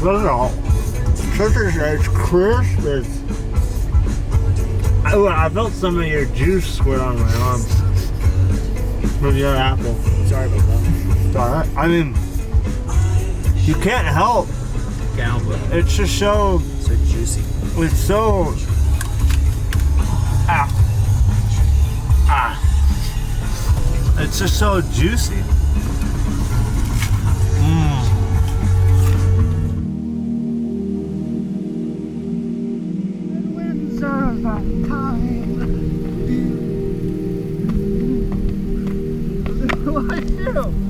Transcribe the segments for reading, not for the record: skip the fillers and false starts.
It's crisp. I felt some of your juice squirt on my arm from your apple. Sorry about that. It's alright. I mean, you can't help. It's just so juicy. It's so. It's just so juicy.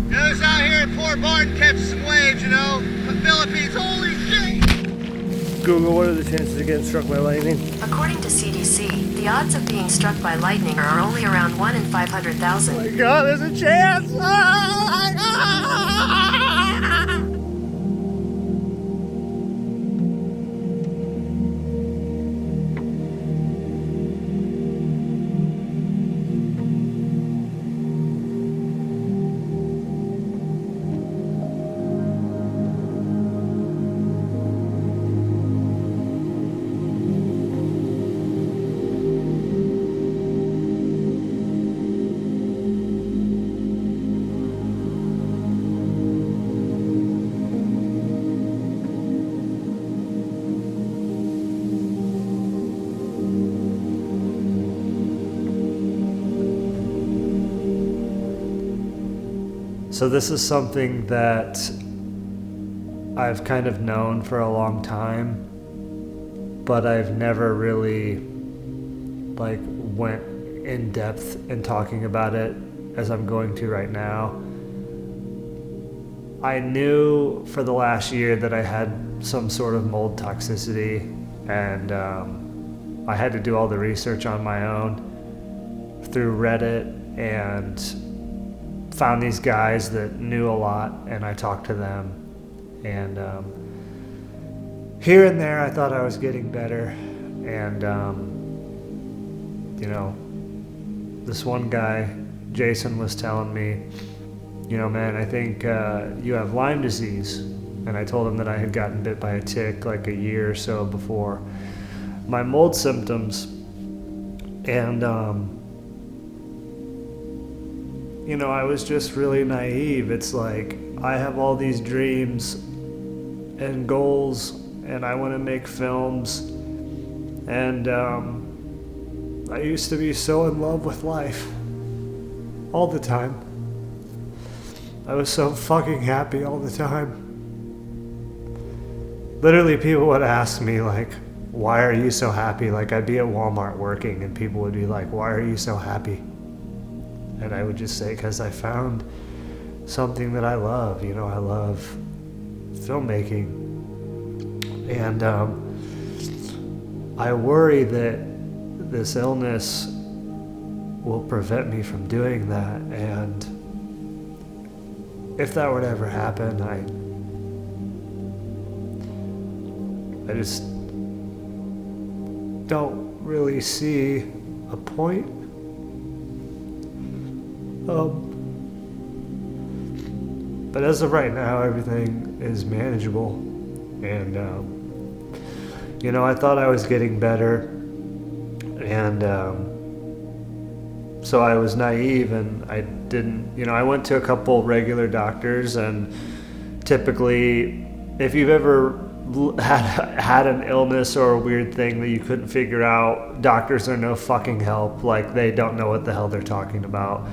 Those out here in Port Barton catch some waves, you know. The Philippines, holy shit! Google, what are the chances of getting struck by lightning? According to CDC, the odds of being struck by lightning are only around 1 in 500,000. Oh my God, there's a chance! Oh my God! So this is something that I've kind of known for a long time, but I've never really went in depth in talking about it as I'm going to right now. I knew for the last year that I had some sort of mold toxicity, and I had to do all the research on my own through Reddit, and found these guys that knew a lot, and I talked to them, and here and there I thought I was getting better, and this one guy, Jason, was telling me, man, I think you have Lyme disease. And I told him that I had gotten bit by a tick like a year or so before my mold symptoms, and I was just really naive. It's like, I have all these dreams and goals, and I want to make films, and I used to be so in love with life all the time. I was so fucking happy all the time. Literally, people would ask me, why are you so happy? I'd be at Walmart working, and people would be like, why are you so happy? And I would just say, because I found something that I love. I love filmmaking. And I worry that this illness will prevent me from doing that. And if that were to ever happen, I just don't really see a point. But as of right now, everything is manageable, and I thought I was getting better, and so I was naive, and I didn't, I went to a couple regular doctors, and typically, if you've ever had an illness or a weird thing that you couldn't figure out, doctors are no fucking help. They don't know what the hell they're talking about.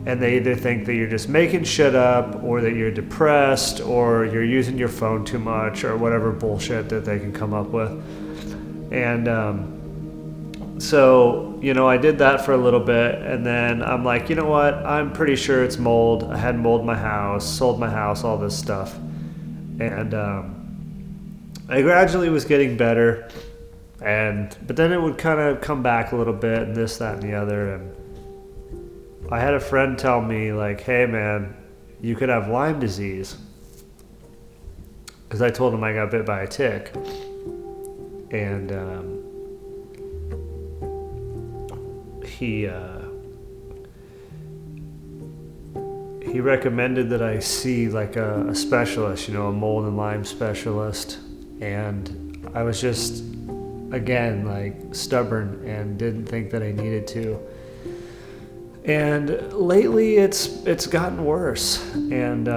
And they either think that you're just making shit up, or that you're depressed, or you're using your phone too much, or whatever bullshit that they can come up with. And so, I did that for a little bit, and then I'm like, you know what? I'm pretty sure it's mold. I had mold in my house, sold my house, all this stuff. And I gradually was getting better, but then it would kind of come back a little bit, and this, that, and the other, and I had a friend tell me, hey man, you could have Lyme disease. Because I told him I got bit by a tick. And he recommended that I see a specialist, a mold and Lyme specialist. And I was just, again, like stubborn and didn't think that I needed to. And lately it's gotten worse. And,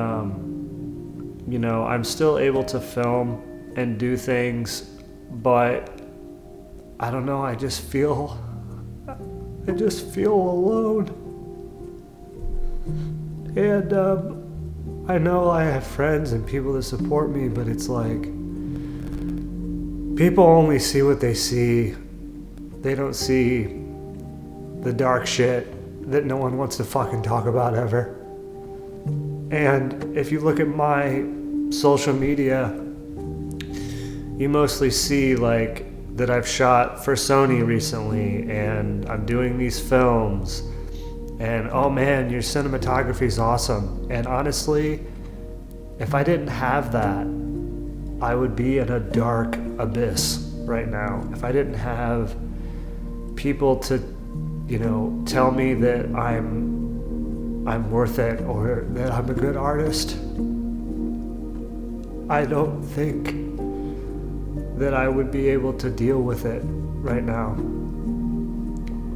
you know, I'm still able to film and do things, but I don't know, I just feel alone. And I know I have friends and people that support me, but it's like, people only see what they see. They don't see the dark shit that no one wants to fucking talk about ever. And if you look at my social media, you mostly see like that I've shot for Sony recently and I'm doing these films and oh man, your cinematography is awesome. And honestly, if I didn't have that, I would be in a dark abyss right now. If I didn't have people to, you know, tell me that I'm worth it or that I'm a good artist, I don't think that I would be able to deal with it right now.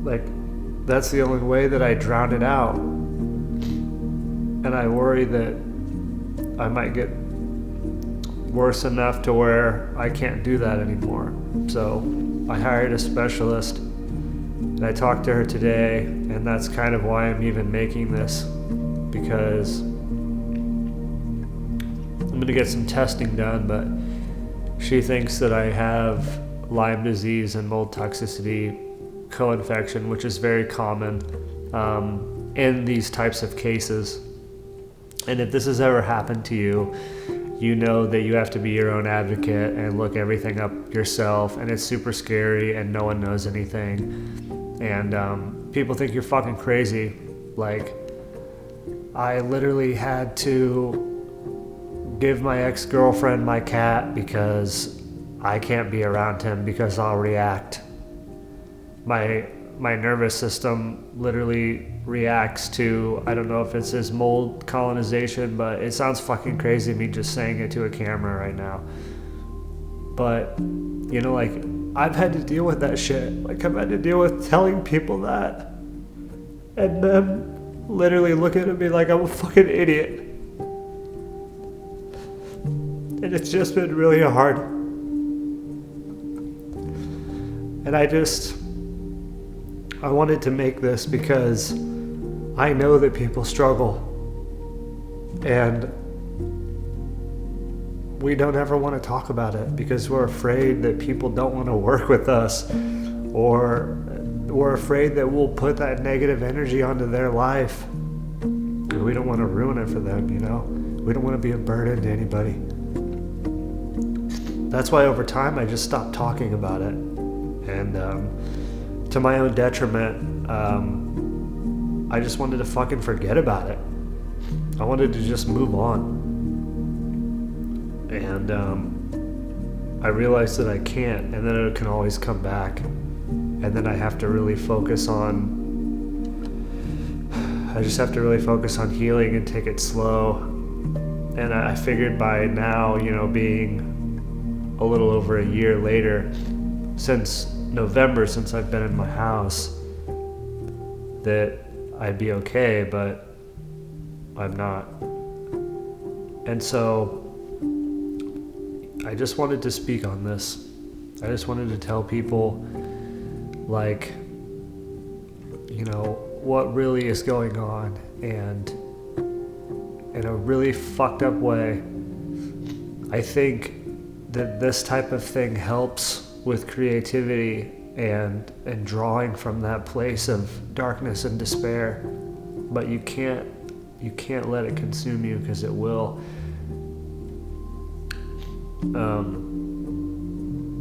Like, that's the only way that I drown it out. And I worry that I might get worse enough to where I can't do that anymore. So I hired a specialist and I talked to her today, and that's kind of why I'm even making this, because I'm gonna get some testing done, but she thinks that I have Lyme disease and mold toxicity co-infection, which is very common in these types of cases. And if this has ever happened to you, you know that you have to be your own advocate and look everything up yourself, and it's super scary and no one knows anything. And people think you're fucking crazy. Like, I literally had to give my ex-girlfriend my cat because I can't be around him because I'll react. My nervous system literally reacts to, I don't know if it's his mold colonization, but it sounds fucking crazy me just saying it to a camera right now. But, you know, like, I've had to deal with that shit. Like, I've had to deal with telling people that and them literally looking at me like I'm a fucking idiot. And it's just been really hard. And I wanted to make this because I know that people struggle. And we don't ever want to talk about it because we're afraid that people don't want to work with us, or we're afraid that we'll put that negative energy onto their life. And we don't want to ruin it for them, you know? We don't want to be a burden to anybody. That's why over time I just stopped talking about it. And to my own detriment, I just wanted to fucking forget about it. I wanted to just move on. And I realized that I can't, and then it can always come back. And then I have to really focus on, healing and take it slow. And I figured by now, you know, being a little over a year later, since November, since I've been in my house, that I'd be okay, but I'm not. And so I just wanted to speak on this. I just wanted to tell people, like, you know, what really is going on. And in a really fucked up way, I think that this type of thing helps with creativity and drawing from that place of darkness and despair. But you can't let it consume you, because it will.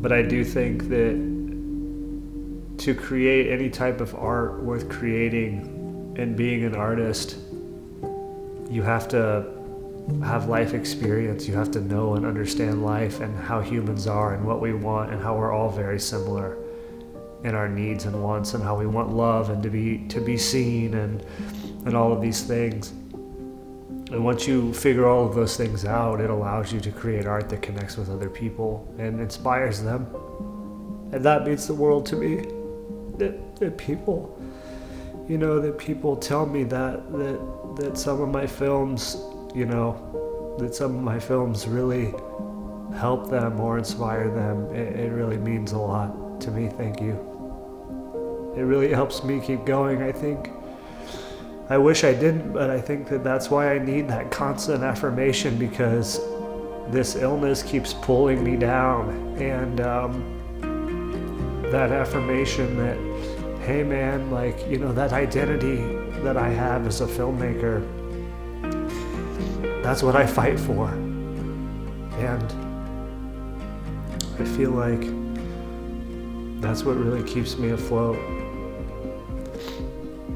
But I do think that to create any type of art worth creating and being an artist, you have to have life experience. You have to know and understand life and how humans are and what we want, and how we're all very similar in our needs and wants, and how we want love and to be seen and all of these things. And once you figure all of those things out, it allows you to create art that connects with other people and inspires them. And that means the world to me. That people, that people tell me that some of my films, that some of my films really help them or inspire them. It really means a lot to me. Thank you. It really helps me keep going, I think. I wish I didn't, but I think that's why I need that constant affirmation, because this illness keeps pulling me down. And that affirmation that, hey man, that identity that I have as a filmmaker, that's what I fight for. And I feel like that's what really keeps me afloat.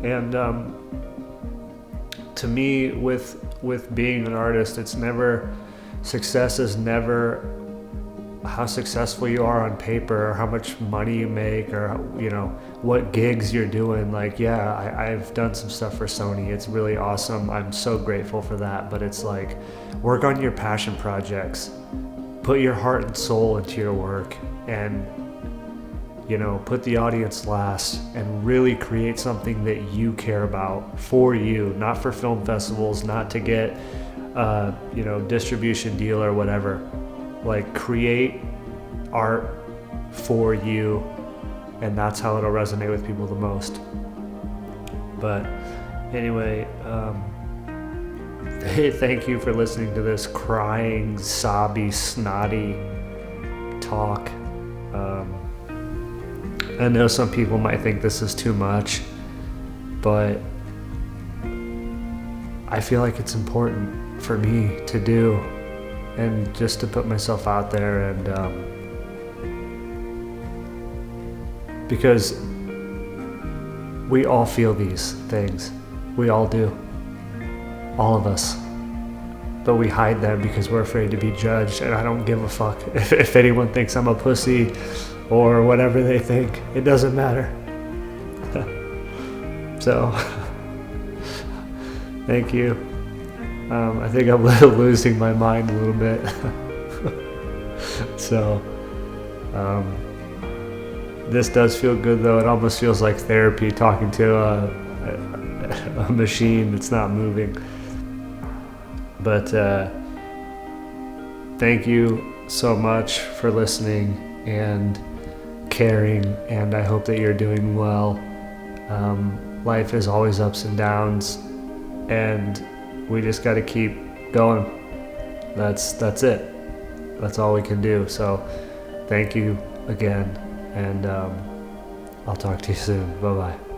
And to me, with being an artist, success is never how successful you are on paper or how much money you make or what gigs you're doing. I've done some stuff for Sony. It's really awesome. I'm so grateful for that. But it's like, work on your passion projects, put your heart and soul into your work, and put the audience last, and really create something that you care about for you, not for film festivals, not to get distribution deal or whatever. Create art for you, and that's how it'll resonate with people the most. But anyway, hey, thank you for listening to this crying, sobby, snotty talk. I know some people might think this is too much, but I feel like it's important for me to do, and just to put myself out there, and because we all feel these things. We all do. All of us. But we hide them because we're afraid to be judged, and I don't give a fuck if anyone thinks I'm a pussy or whatever they think. It doesn't matter. So, thank you. I think I'm losing my mind a little bit. So, this does feel good though. It almost feels like therapy, talking to a machine that's not moving. But thank you so much for listening and caring, and I hope that you're doing well. Life is always ups and downs, and we just got to keep going. That's it. That's all we can do. So thank you again, and I'll talk to you soon. Bye-bye.